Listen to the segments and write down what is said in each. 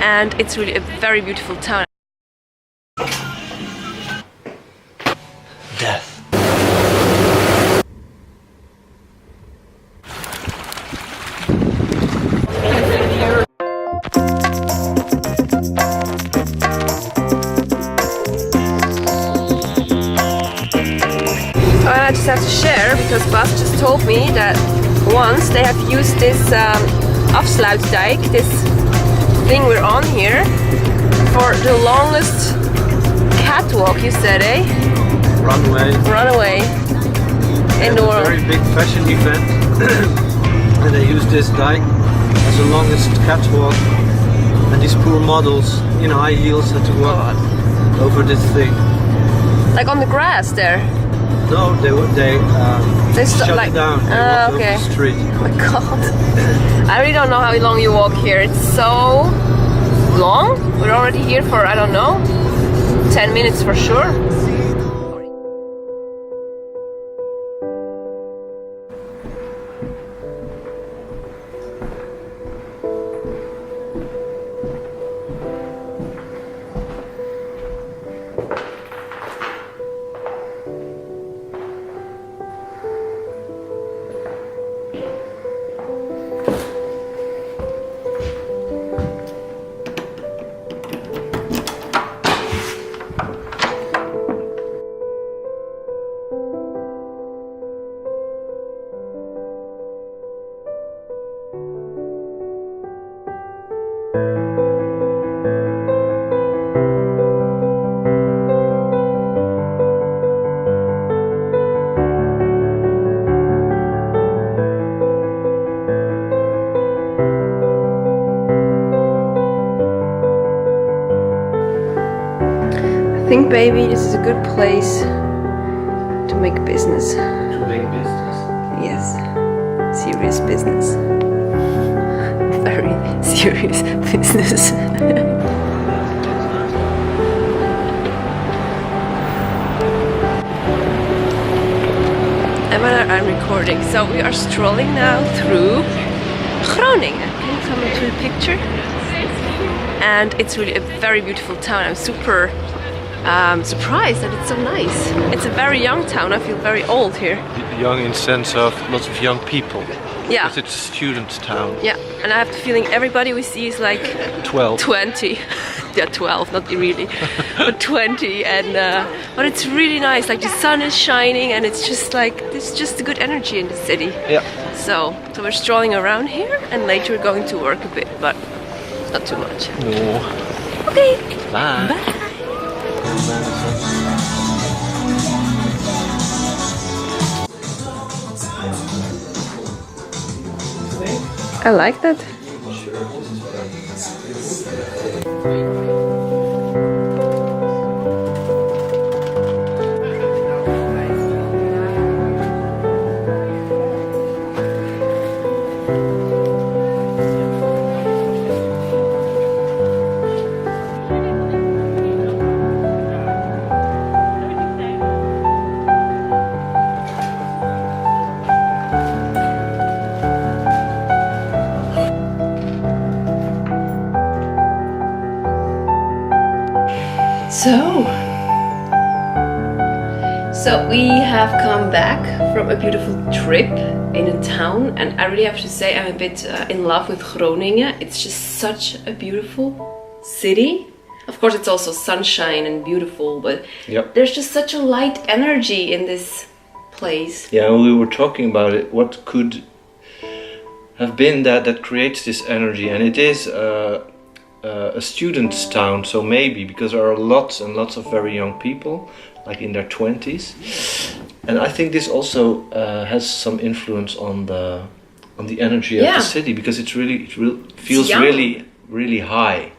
and it's really a very beautiful town. Death. I just have to share because Bas just told me that once they have used this afsluitdijk, this thing we're on here, for the longest catwalk, you said, eh? Runaway in the world. A very big fashion event and they used this dike as the longest catwalk, and these poor models, you know, high heels, had to walk over this thing. Like on the grass there? No, they shut like, it down. They walked okay. over the street. Oh my god. I really don't know how long you walk here. It's so long. We're already here for, I don't know, 10 minutes for sure. I think, baby, this is a good place to make business. To make business? Yes, serious business. Very serious business. I'm recording. So we are strolling now through Groningen. Can you come into the picture? And it's really a very beautiful town. I'm super surprised that it's so nice. It's a very young town. I feel very old here. Young in sense of lots of young people. Yeah. Because it's a student town. Yeah, and I have the feeling everybody we see is like 12. 20. Yeah, 12, not really, but 20. And but it's really nice. Like the sun is shining, and it's just like there's just a good energy in the city. Yeah. So we're strolling around here, and later we're going to work a bit, but not too much. No. Okay. Bye. Bye. I like that. So we have come back from a beautiful trip in a town, and I really have to say I'm a bit in love with Groningen. It's just such a beautiful city. Of course, it's also sunshine and beautiful, but there's just such a light energy in this place. Yeah, we were talking about it. What could have been that creates this energy? And it is a student's town, so maybe because there are lots and lots of very young people, like in their 20s, and I think this also has some influence on the energy of the city, because it feels really high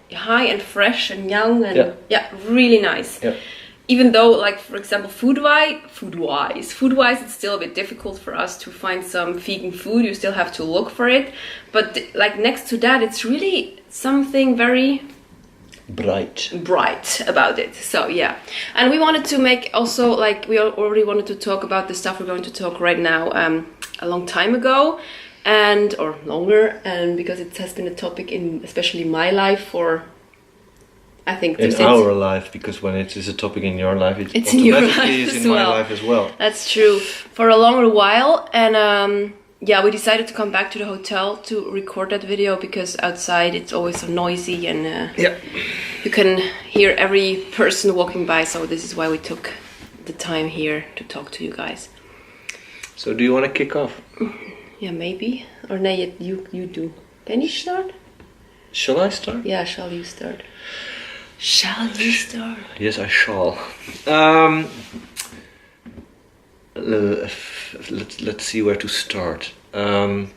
and fresh and young and really nice. Even though, like, for example, food-wise, it's still a bit difficult for us to find some vegan food. You still have to look for it, but like next to that, it's really something very bright about it. So yeah, and we wanted to make also, like, we already wanted to talk about the stuff we're going to talk right now a long time ago, or longer, and because it has been a topic in especially my life for I think in our life, because when it is a topic in your life, it's in your life is as in well. my life as well. That's true. For a longer while, and we decided to come back to the hotel to record that video because outside it's always so noisy and you can hear every person walking by. So this is why we took the time here to talk to you guys. So do you want to kick off? Yeah, maybe. Or no, you do. Can you start? Shall I start? Yeah, shall you start? Shall you start? Yes, I shall. Let's see where to start. I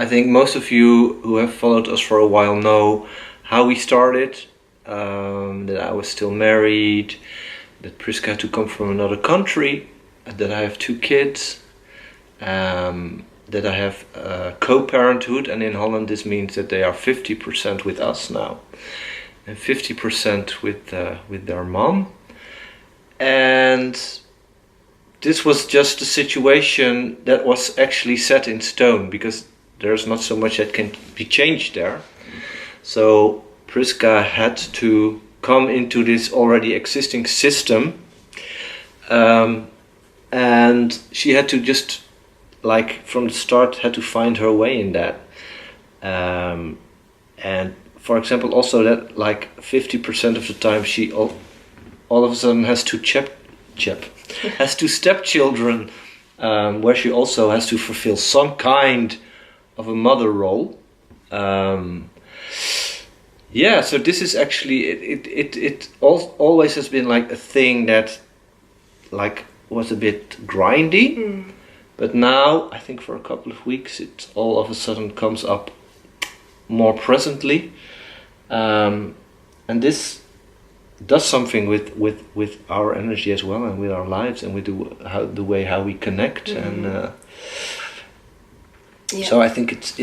think most of you who have followed us for a while know how we started, that I was still married, that Priska had to come from another country, that I have 2 kids, that I have co-parenthood, and in Holland this means that they are 50% with us now and 50% with their mom. And this was just a situation that was actually set in stone, because there's not so much that can be changed there. So Priska had to come into this already existing system, and she had to just, like from the start, had to find her way in that. And for example, also that like 50% of the time she all of a sudden has to has 2 stepchildren, where she also has to fulfill some kind of a mother role. So this is actually it always has been like a thing that like was a bit grindy, but now I think for a couple of weeks it all of a sudden comes up more presently, and this does something with our energy as well, and with our lives, and with the way how we connect. And so I think it's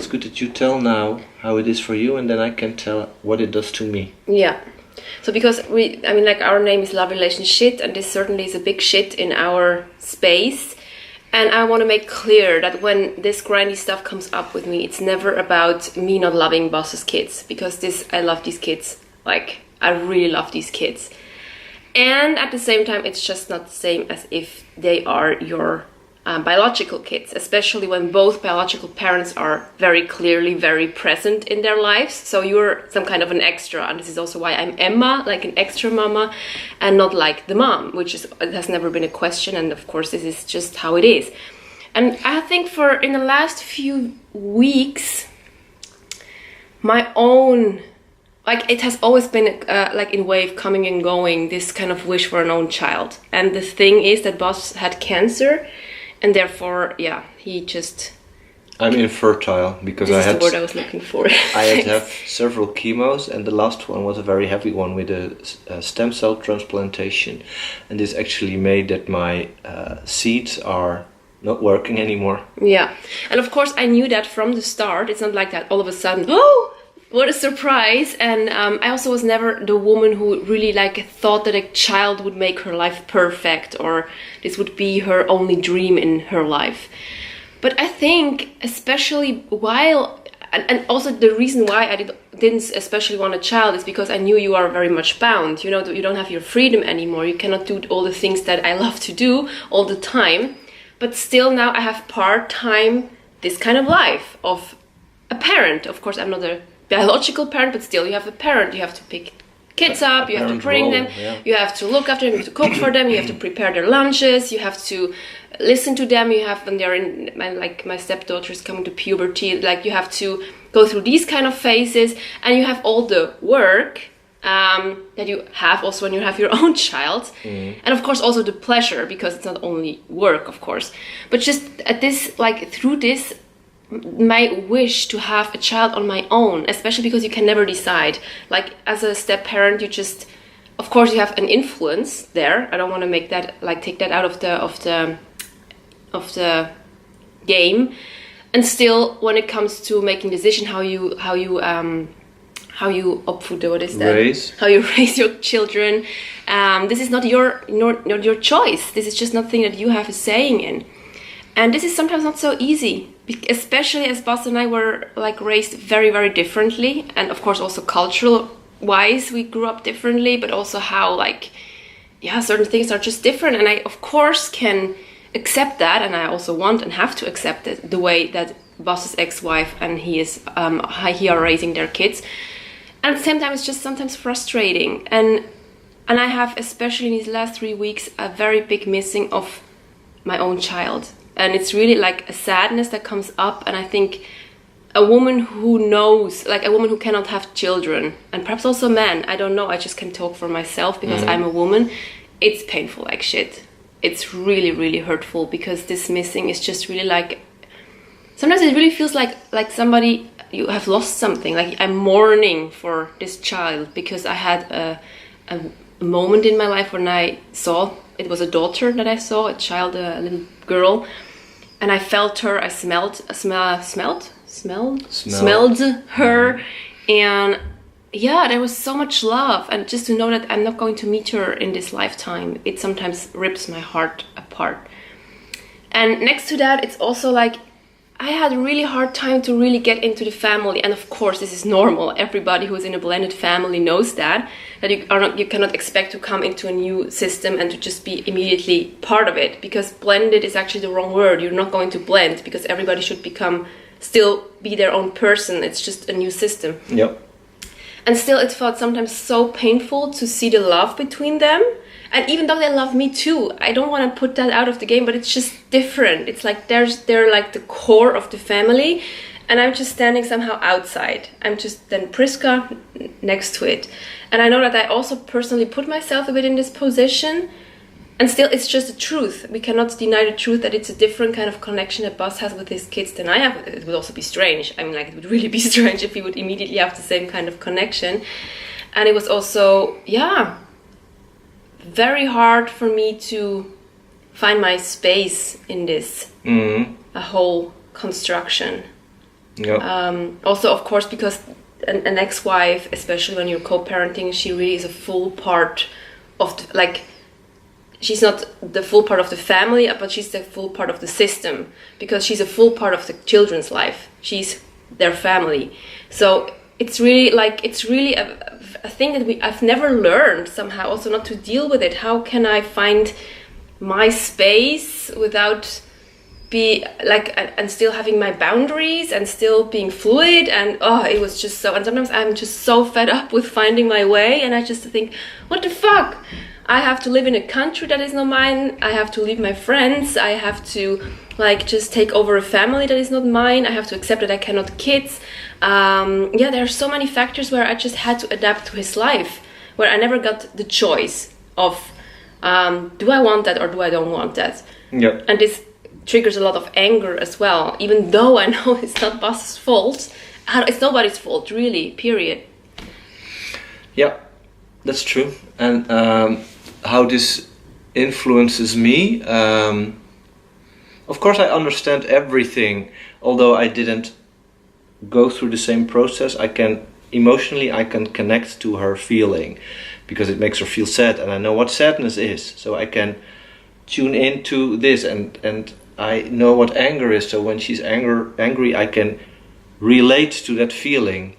good that you tell now how it is for you, and then I can tell what it does to me. Yeah. So because our name is Love Relation Shit, and this certainly is a big shit in our space. And I want to make clear that when this grindy stuff comes up with me, it's never about me not loving Bas's kids, because I love these kids. Like, I really love these kids. And at the same time, it's just not the same as if they are your biological kids, especially when both biological parents are very clearly very present in their lives. So you're some kind of an extra, and this is also why I'm Emma, like an extra mama, and not like the mom, it has never been a question, and of course this is just how it is. And I think in the last few weeks, my own, like, it has always been like in wave coming and going, this kind of wish for an own child. And the thing is that Bas had cancer, and therefore, he just... I'm infertile, because this is the word I was looking for. I had to have several chemos, and the last one was a very heavy one with a stem cell transplantation. And this actually made that my seeds are not working anymore. Yeah, and of course I knew that from the start. It's not like that all of a sudden, oh, what a surprise. And I also was never the woman who really thought that a child would make her life perfect, or this would be her only dream in her life. But I think especially and also the reason why I didn't especially want a child is because I knew you are very much bound. You don't have your freedom anymore. You cannot do all the things that I love to do all the time. But still now I have part-time this kind of life of a parent. Of course, I'm not a biological parent, but still you have a parent. You have to pick kids up, you have to bring them, you have to look after them, you have to cook for them, you have to prepare their lunches, you have to listen to them, you have, when they're in, like my stepdaughter is coming to puberty, like you have to go through these kind of phases, and you have all the work that you have also when you have your own child, and of course also the pleasure, because it's not only work, of course, but just at this, through this, my wish to have a child on my own, especially because you can never decide. Like, as a step parent, you just, of course, you have an influence there. I don't want to make that, take that out of the game. And still, when it comes to making decision how you opvoeden, what is that? How you raise your children. This is not your choice. This is just nothing that you have a saying in. And this is sometimes not so easy, especially as Bas and I were like raised very, very differently. And of course also cultural wise, we grew up differently, but also how like, yeah, certain things are just different. And I of course can accept that. And I also want and have to accept it, the way that Bas's ex-wife and he are raising their kids. And at the same time, it's just sometimes frustrating. And I have, especially in these last 3 weeks, a very big missing of my own child. And it's really like a sadness that comes up. And I think a woman who knows, like a woman who cannot have children, and perhaps also a man, I don't know, I just can talk for myself because I'm a woman, it's painful like shit. It's really, really hurtful, because this missing is just really like, sometimes it really feels like somebody, you have lost something, like I'm mourning for this child, because I had a moment in my life when I saw, it was a daughter that I saw, a child, a little girl, and I felt her, I smelled her, and yeah, there was so much love, and just to know that I'm not going to meet her in this lifetime, it sometimes rips my heart apart. And next to that, it's also like I had a really hard time to really get into the family. And of course, this is normal. Everybody who's in a blended family knows that you cannot expect to come into a new system and to just be immediately part of it, because blended is actually the wrong word. You're not going to blend, because everybody should still be their own person. It's just a new system. Yep. And still, it felt sometimes so painful to see the love between them. And even though they love me too, I don't want to put that out of the game, but it's just different. It's like they're like the core of the family, and I'm just standing somehow outside. I'm just then Priska next to it. And I know that I also personally put myself a bit in this position, and still it's just the truth. We cannot deny the truth that it's a different kind of connection that Bas has with his kids than I have. It would also be strange. I mean, like, it would really be strange if we would immediately have the same kind of connection. And it was also, yeah, very hard for me to find my space in this a whole construction. Also, of course, because an ex-wife, especially when you're co-parenting, she really is a full part of she's not the full part of the family, but she's the full part of the system, because she's a full part of the children's life. She's their family. So it's really a thing that I've never learned somehow also not to deal with it. How can I find my space without and still having my boundaries and still being fluid? And it was just so, and sometimes I'm just so fed up with finding my way, and I just think, what the fuck? I have to live in a country that is not mine. I have to leave my friends. I have to just take over a family that is not mine. I have to accept that I cannot have kids. There are so many factors where I just had to adapt to his life, where I never got the choice of do I want that or do I don't want that? Yeah. And this triggers a lot of anger as well, even though I know it's not Bas's fault. It's nobody's fault, really, period. Yeah, that's true. And how this influences me, of course I understand everything, although I didn't go through the same process. I can connect to her feeling, because it makes her feel sad, and I know what sadness is, so I can tune into this, and I know what anger is, so when she's angry I can relate to that feeling.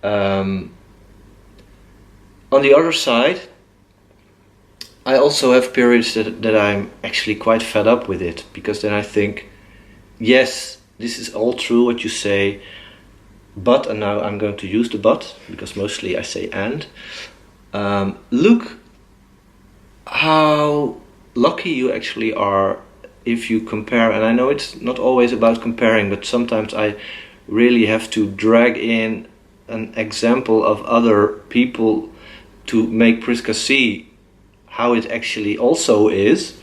On the other side, I also have periods that I'm actually quite fed up with it, because then I think, yes, this is all true what you say, but, and now I'm going to use the but, because mostly I say and, look how lucky you actually are if you compare. And I know it's not always about comparing, but sometimes I really have to drag in an example of other people to make Priska see how it actually also is,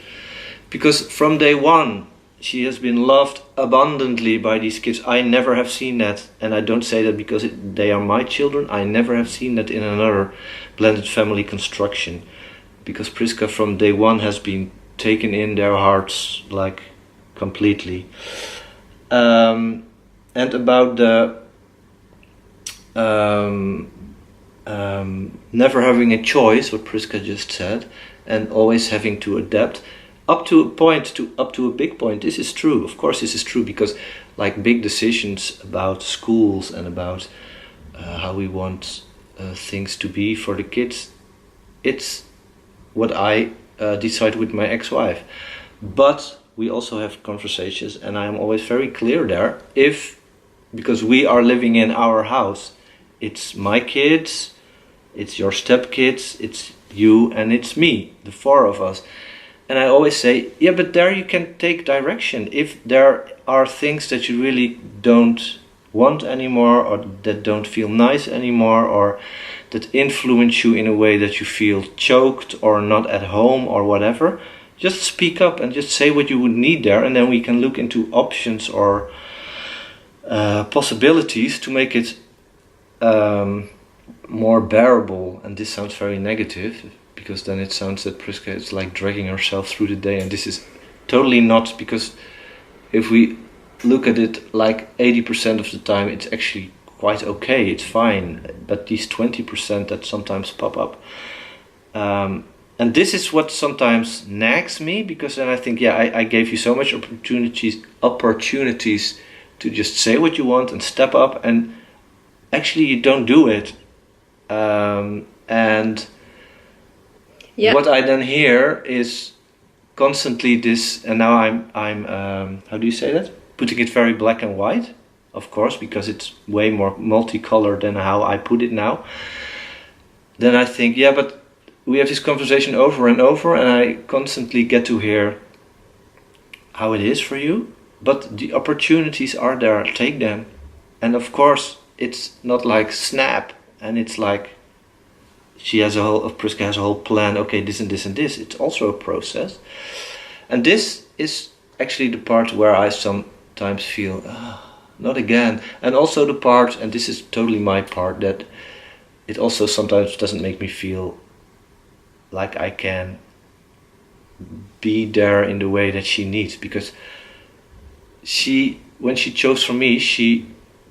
because from day one she has been loved abundantly by these kids. I never have seen that, and I don't say that because they are my children. I never have seen that in another blended family construction, because Priska from day one has been taken in their hearts completely. And about the never having a choice, what Priska just said, and always having to adapt, up to a point, up to a big point, this is true. Of course, this is true, because like big decisions about schools and about how we want things to be for the kids, it's what I decide with my ex-wife. But we also have conversations, and I'm always very clear there. Because we are living in our house, it's my kids, it's your stepkids, it's you, and it's me, the four of us. And I always say, yeah, but there you can take direction. If there are things that you really don't want anymore, or that don't feel nice anymore, or that influence you in a way that you feel choked or not at home or whatever, just speak up and just say what you would need there, and then we can look into options or possibilities to make it more bearable. And this sounds very negative, because then it sounds that Priska is like dragging herself through the day, and this is totally not, because if we look at it like 80% of the time, it's actually quite okay, it's fine. But these 20% that sometimes pop up, and this is what sometimes nags me, because then I think, yeah, I gave you so much opportunities to just say what you want and step up, and actually you don't do it. And what I then hear is constantly this, and now I'm how do you say that? Putting it very black and white, of course, because it's way more multicolored than how I put it now. Then I think, yeah, but we have this conversation over and over, and I constantly get to hear how it is for you, but the opportunities are there, take them. And of course, it's not like snap, and it's like Priska has a whole plan, okay, this and this and this. It's also a process. And this is actually the part where I sometimes feel, not again. And also the part, and this is totally my part, that it also sometimes doesn't make me feel like I can be there in the way that she needs, because when she chose for me, she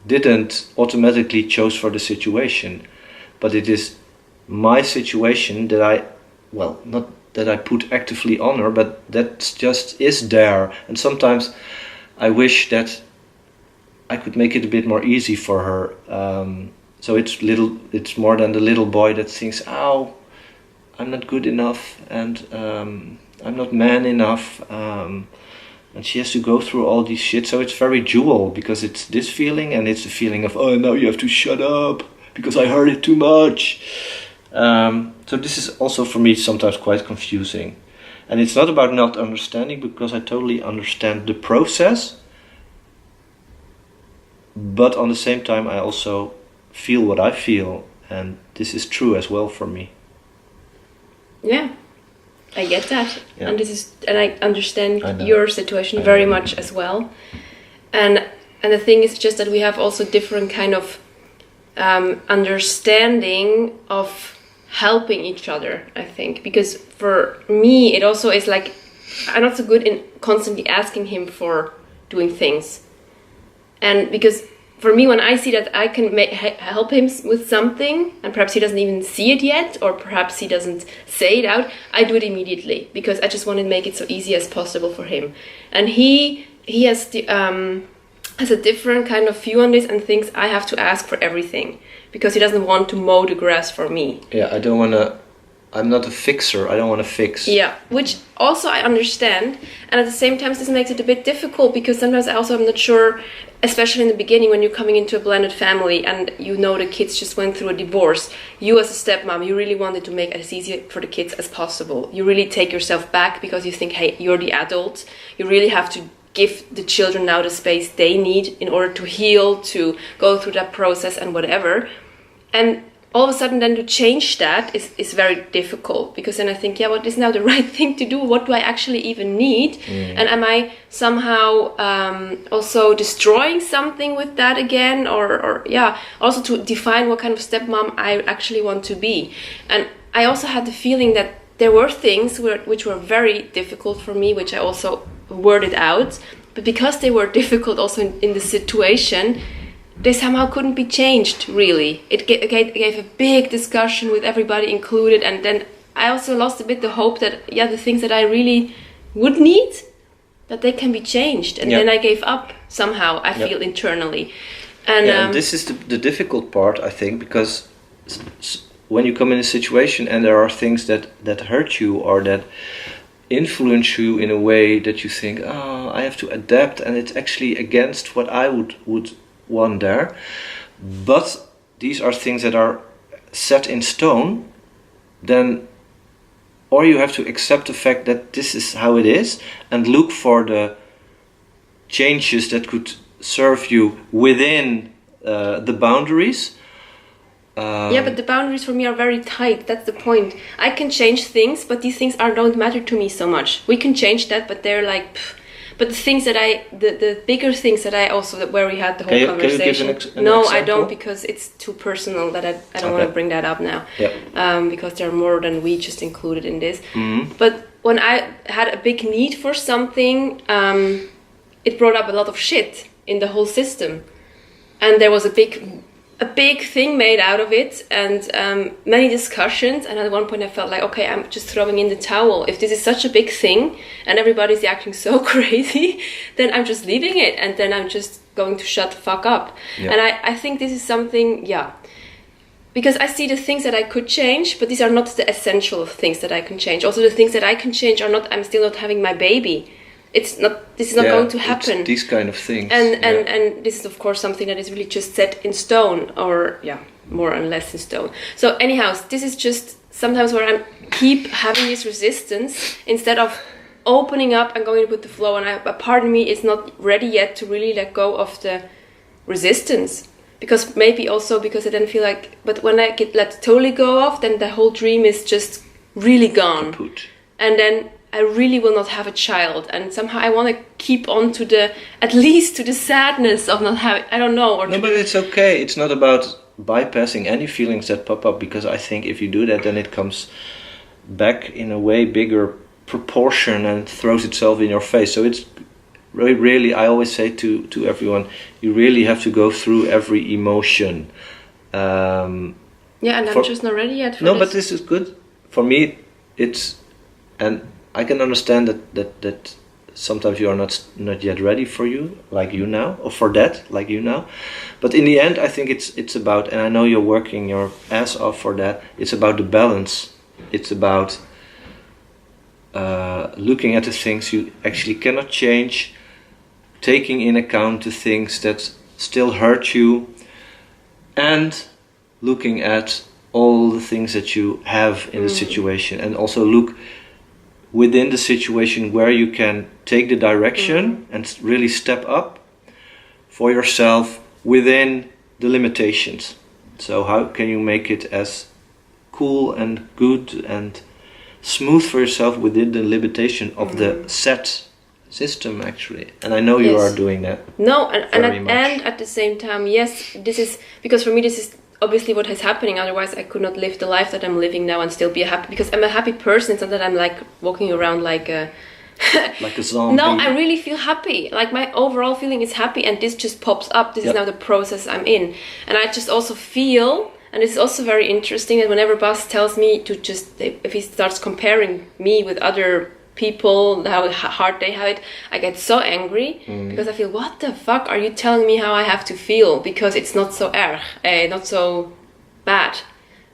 didn't automatically chose for the situation, but it is my situation that not that I put actively on her, but that just is there. And sometimes I wish that I could make it a bit more easy for her. So it's more than the little boy that thinks, "Ow, I'm not good enough, and I'm not man enough," and she has to go through all these shit. So it's very dual, because it's this feeling, and it's the feeling of, oh, now you have to shut up because I heard it too much. So this is also for me sometimes quite confusing, and it's not about not understanding, because I totally understand the process, but on the same time I also feel what I feel, and this is true as well for me. Yeah, I get that. Yeah. And I understand your situation very much as well. And the thing is just that we have also different kind of understanding of helping each other, I think. Because for me, it also is like, I'm not so good in constantly asking him for doing things. And because for me, when I see that I can help him with something, and perhaps he doesn't even see it yet, or perhaps he doesn't say it out, I do it immediately, because I just want to make it so easy as possible for him. And he has a different kind of view on this, and thinks I have to ask for everything, because he doesn't want to mow the grass for me. Yeah, I'm not a fixer, I don't want to fix. Yeah, which also I understand, and at the same time this makes it a bit difficult, because sometimes I'm not sure, especially in the beginning when you're coming into a blended family and you know the kids just went through a divorce. You as a stepmom, you really wanted to make it as easy for the kids as possible. You really take yourself back, because you think, hey, you're the adult, you really have to give the children now the space they need in order to heal, to go through that process and whatever. And all of a sudden then to change that is very difficult, because then I think, yeah, what is now the right thing to do? What do I actually even need? And am I somehow also destroying something with that again? Or also to define what kind of stepmom I actually want to be. And I also had the feeling that there were things which were very difficult for me, which I also worded out. But because they were difficult also in the situation, they somehow couldn't be changed, really. It gave a big discussion with everybody included, and then I also lost a bit the hope that, the things that I really would need, that they can be changed. And Yeah. then I gave up somehow, I feel internally. And, and this is the difficult part, I think, because when you come in a situation and there are things that hurt you or that influence you in a way that you think, oh, I have to adapt, and it's actually against what I would want there. But these are things that are set in stone, then or you have to accept the fact that this is how it is and look for the changes that could serve you within the boundaries. Yeah, but the boundaries for me are very tight. That's the point. I can change things, but these things don't matter to me so much. We can change that, but they're like... Pff. But the things that the bigger things that I also, where we had the whole conversation. Can you give an no, example? I don't, because it's too personal that I don't want to bring that up now. Yeah. Because there are more than we just included in this. Mm-hmm. But when I had a big need for something, it brought up a lot of shit in the whole system. And there was a big thing made out of it, and many discussions, and at one point I felt like, okay, I'm just throwing in the towel. If this is such a big thing and everybody's acting so crazy, then I'm just leaving it, and then I'm just going to shut the fuck up. Yeah. And I think this is something, because I see the things that I could change, but these are not the essential things that I can change. Also the things that I can change are not, I'm still not having my baby. This is not going to happen. These kind of things. And this is of course something that is really just set in stone, or more and less in stone. So anyhow, this is just sometimes where I keep having this resistance instead of opening up and going with the flow. And a part of me is not ready yet to really let go of the resistance, because maybe also because I then feel like, but when I let totally go off, then the whole dream is just really gone. Kaput. And then I really will not have a child, and somehow I want to keep on to at least to the sadness of not having, I don't know. No, but it's okay. It's not about bypassing any feelings that pop up, because I think if you do that, then it comes back in a way bigger proportion and throws itself in your face. So it's really, I always say to everyone, you really have to go through every emotion. And I'm just not ready yet for No, this. but this is good. For me, and I can understand that sometimes you are not yet ready for you, like you now, or for that, like you now. But in the end, I think it's about, and I know you're working your ass off for that, it's about the balance. It's about looking at the things you actually cannot change, taking in account the things that still hurt you, and looking at all the things that you have in the situation, and also look within the situation where you can take the direction and really step up for yourself within the limitations. So how can you make it as cool and good and smooth for yourself within the limitation of the set system, actually? And I know you are doing that. No, and much. at the same time, yes, this is, because for me this is obviously what is happening. Otherwise I could not live the life that I'm living now and still be happy, because I'm a happy person. It's not that I'm like walking around like a like a zombie. No, I really feel happy. Like my overall feeling is happy, and this just pops up. This is now the process I'm in. And I just also feel, and it's also very interesting, that whenever Bas tells me to just, if he starts comparing me with other people, how hard they have it, I get so angry, because I feel, what the fuck are you telling me how I have to feel? Because it's not so not so bad.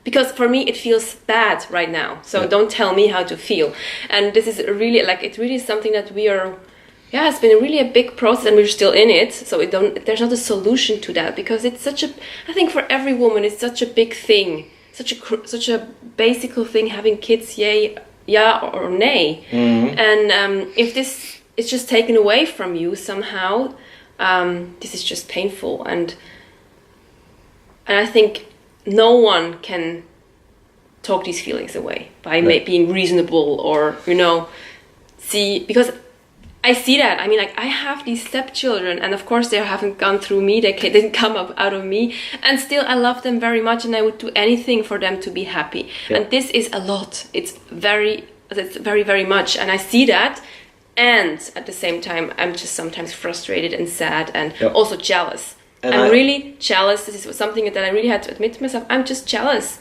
Because for me it feels bad right now, so don't tell me how to feel. And this is really, like, it really is something that we are, it's been really a big process, and we're still in it. So there's not a solution to that, because it's such a, I think for every woman it's such a big thing, such a basic thing, having kids, yeah or nay. And if this is just taken away from you somehow, this is just painful. And I think no one can talk these feelings away by being reasonable, or see, because I see that. I mean, like, I have these stepchildren, and of course they haven't gone through me, they didn't come up out of me, and still I love them very much, and I would do anything for them to be happy. And this is a lot. It's very, very much, and I see that. And at the same time, I'm just sometimes frustrated and sad, and also jealous. And I'm really jealous. This is something that I really had to admit to myself. I'm just jealous.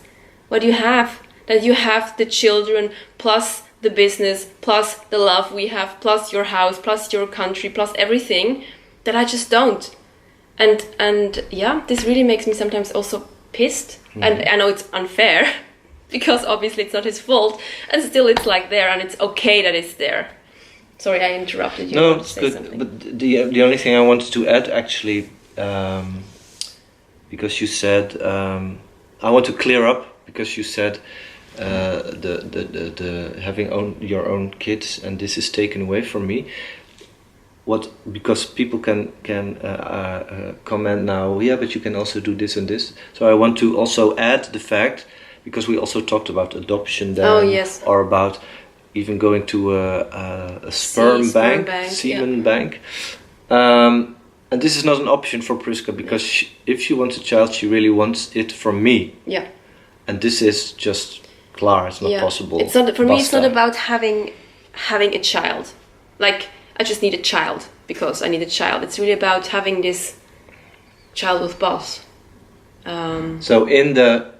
What you have, that you have the children plus the business, plus the love we have, plus your house, plus your country, plus everything, that I just don't. And yeah, this really makes me sometimes also pissed. And I know it's unfair because obviously it's not his fault, and still it's like there, and it's okay that it's there. Sorry, I interrupted you. No, it's good. Something. But the only thing I wanted to add, actually, because you said, I want to clear up, because you said the having your own kids, and this is taken away from me. Because people can comment now, yeah, but you can also do this and this. So I want to also add the fact, because we also talked about adoption then, or about even going to a sperm bank, semen bank. And this is not an option for Priska, because if she wants a child, she really wants it from me. Yeah. And this is just klar, it's not possible. It's not, for me, it's not about having a child. Like, I just need a child because I need a child. It's really about having this child with Bas. So in the...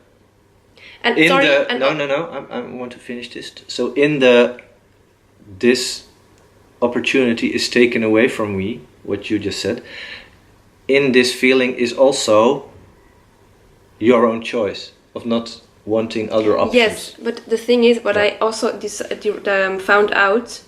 And in sorry, the, and no, I want to finish this. So this opportunity is taken away from me, what you just said. In this feeling is also your own choice of not wanting other options. Yes, but the thing is, what I also found out,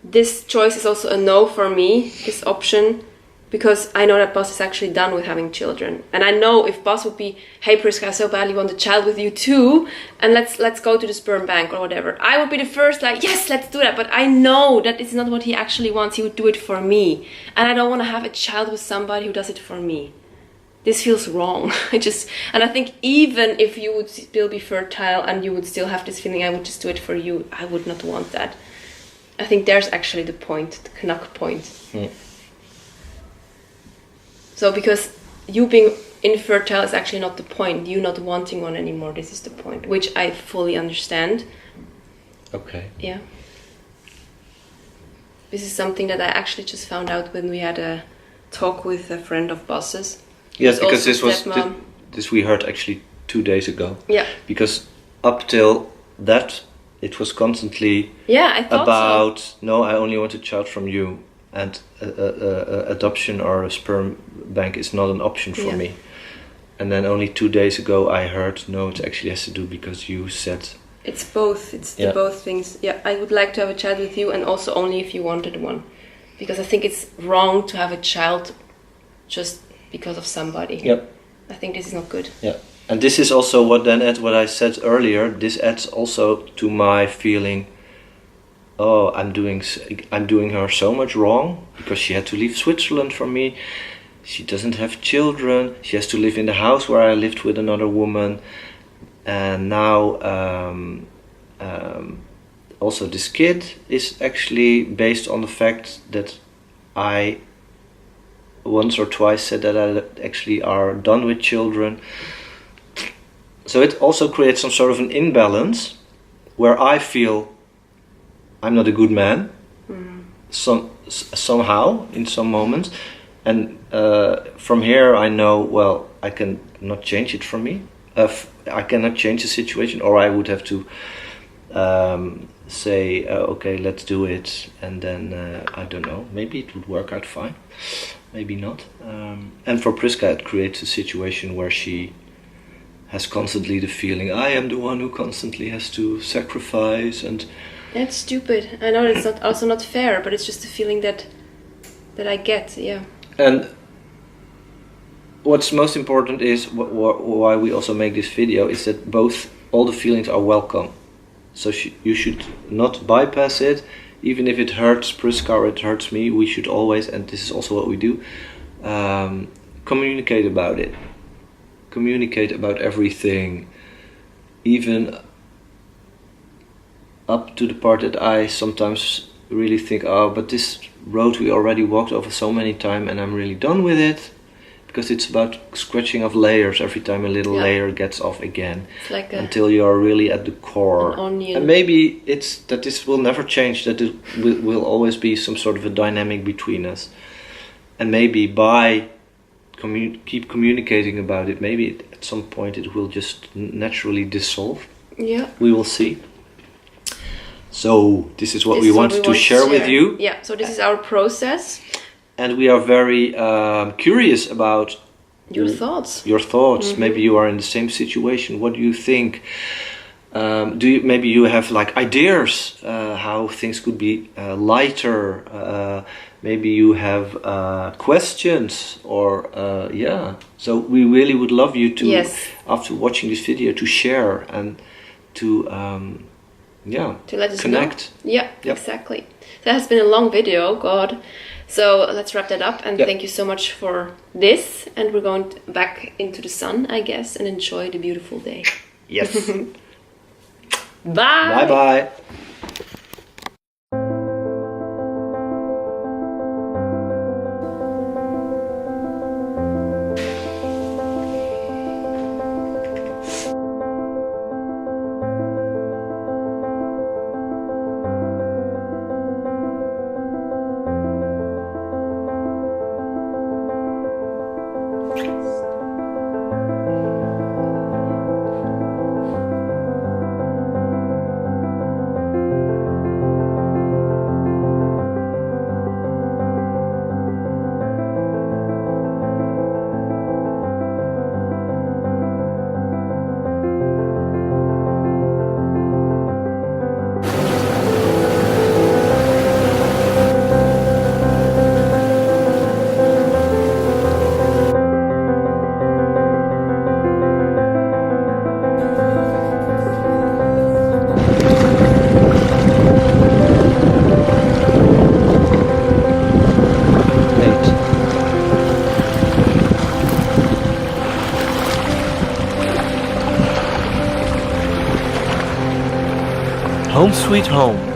this choice is also a no for me, this option, because I know that Bas is actually done with having children. And I know if Bas would be, hey Priska, I so badly want a child with you too, and let's go to the sperm bank or whatever, I would be the first like, yes, let's do that. But I know that it's not what he actually wants. He would do it for me. And I don't want to have a child with somebody who does it for me. This feels wrong. And I think even if you would still be fertile and you would still have this feeling, I would just do it for you, I would not want that. I think there's actually the point, the knack point. So because you being infertile is actually not the point. You not wanting one anymore, this is the point, which I fully understand. Okay. Yeah. This is something that I actually just found out when we had a talk with a friend of Bas's. Yes, because this we heard actually 2 days ago. Yeah. Because up till that, it was constantly I thought about, so. No, I only want a child from you. And adoption or a sperm bank is not an option for me. And then only 2 days ago I heard, no, it actually has to do because you said... It's both. It's the both things. Yeah, I would like to have a child with you, and also only if you wanted one. Because I think it's wrong to have a child just because of somebody. Yep. I think this is not good. Yeah. And this is also what I said earlier, this adds also to my feeling... Oh, I'm doing her so much wrong because she had to leave Switzerland for me. She doesn't have children. She has to live in the house where I lived with another woman. And now also this kid is actually based on the fact that I once or twice said that I actually are done with children. So it also creates some sort of an imbalance where I feel I'm not a good man, somehow, in some moments. And from here I know, well, I can not change it from me. I cannot change the situation, or I would have to say, okay, let's do it. And then, I don't know, maybe it would work out fine, maybe not. And for Priska it creates a situation where she has constantly the feeling, I am the one who constantly has to sacrifice and... That's stupid. I know it's also not fair, but it's just a feeling that I get, yeah. And what's most important is why we also make this video is that all the feelings are welcome. So you should not bypass it, even if it hurts Priska or it hurts me. We should always, and this is also what we do, communicate about it. Communicate about everything, even up to the part that I sometimes really think, oh, but this road we already walked over so many times and I'm really done with it, because it's about scratching off layers every time a little layer gets off again, like until you're really at the core. And maybe it's that this will never change, that it will always be some sort of a dynamic between us, and maybe by keep communicating about it, maybe at some point it will just naturally dissolve. Yeah, we will see. So this is what This we is what wanted we to share with you. Yeah, so this is our process. And we are very curious about Your thoughts. Your thoughts. Maybe you are in the same situation. What do you think? Maybe you have like ideas how things could be lighter? Maybe you have questions or yeah. So we really would love you to, after watching this video, to share and to to let us connect. know. Yeah, exactly. That has been a long video, God. So let's wrap that up, and thank you so much for this. And we're going back into the sun, I guess, and enjoy the beautiful day. Yes. Bye. Bye bye. Home sweet home.